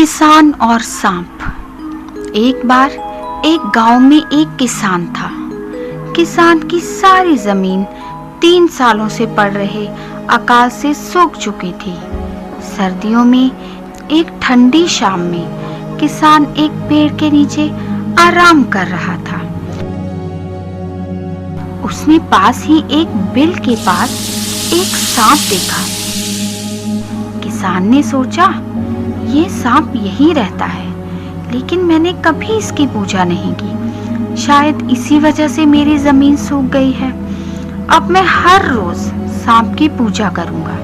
किसान और सांप। एक बार एक गांव में एक किसान था। किसान की सारी जमीन 3 सालों से पड़ रहे अकाल से सूख चुकी थी। सर्दियों में एक ठंडी शाम में किसान एक पेड़ के नीचे आराम कर रहा था। उसने पास ही एक बिल के पास एक सांप देखा। किसान ने सोचा, ये सांप यही रहता है, लेकिन मैंने कभी इसकी पूजा नहीं की। शायद इसी वजह से मेरी जमीन सूख गई है। अब मैं हर रोज सांप की पूजा करूंगा।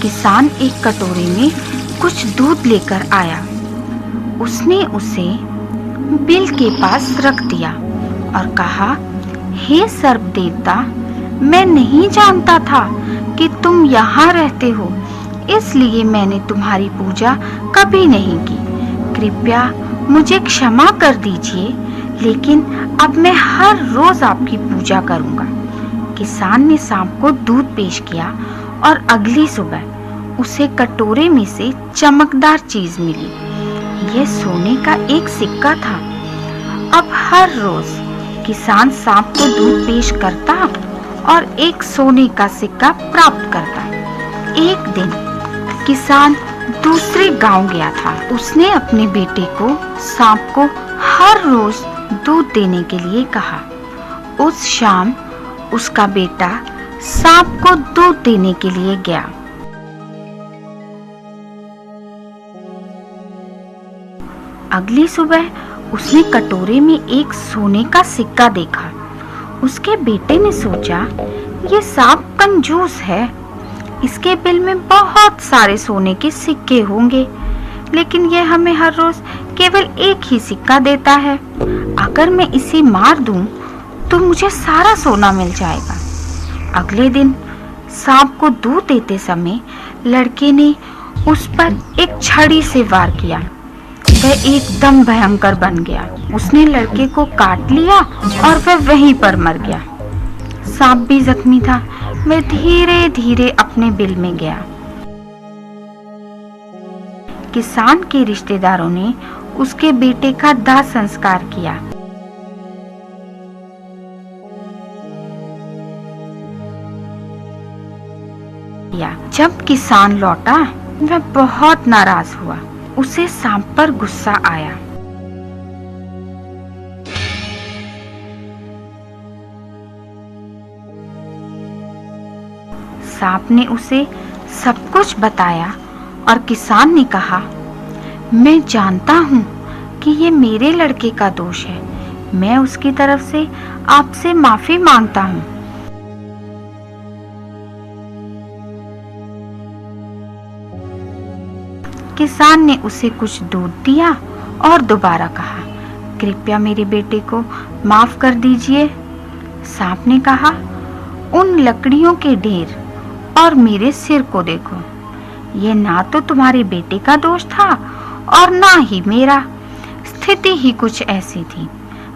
किसान एक कटोरे में कुछ दूध लेकर आया। उसने उसे बिल के पास रख दिया और कहा, हे सर्प देवता, मैं नहीं जानता था कि तुम यहाँ रहते हो, इसलिए मैंने तुम्हारी पूजा कभी नहीं की। कृपया मुझे क्षमा कर दीजिए, लेकिन अब मैं हर रोज आपकी पूजा करूंगा। किसान ने सांप को दूध पेश किया और अगली सुबह उसे कटोरे में से चमकदार चीज मिली। यह सोने का एक सिक्का था। अब हर रोज किसान सांप को दूध पेश करता और एक सोने का सिक्का प्राप्त करता। एक दिन किसान दूसरे गांव गया था। उसने अपने बेटे को सांप को हर रोज दूध देने के लिए कहा। उस शाम उसका बेटा सांप को दूध देने के लिए गया। अगली सुबह उसने कटोरे में एक सोने का सिक्का देखा। उसके बेटे ने सोचा, ये सांप कंजूस है, इसके बिल में बहुत सारे सोने के सिक्के होंगे, लेकिन यह हमें हर रोज केवल एक ही सिक्का देता है। अगर मैं इसे मार दूं तो मुझे सारा सोना मिल जाएगा। अगले दिन सांप को दूध देते समय लड़के ने उस पर एक छड़ी से वार किया। वह एकदम भयंकर बन गया। उसने लड़के को काट लिया और वह वहीं पर मर गया। सांप भी जख्मी था। वह धीरे धीरे अपने बिल में गया। किसान के रिश्तेदारों ने उसके बेटे का दाह संस्कार किया। जब किसान लौटा, वह बहुत नाराज हुआ। उसे सांप पर गुस्सा आया। सांप ने उसे सब कुछ बताया और किसान ने कहा, मैं जानता हूँ कि ये मेरे लड़के का दोष है। मैं उसकी तरफ से आपसे माफी मांगता हूँ। किसान ने उसे कुछ दूध दिया और दोबारा कहा, कृपया मेरे बेटे को माफ कर दीजिए। सांप ने कहा, उन लकड़ियों के ढेर और मेरे सिर को देखो। ये ना तो तुम्हारे बेटे का दोष था और ना ही मेरा। स्थिति ही कुछ ऐसी थी।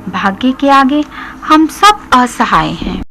भाग्य के आगे हम सब असहाय हैं।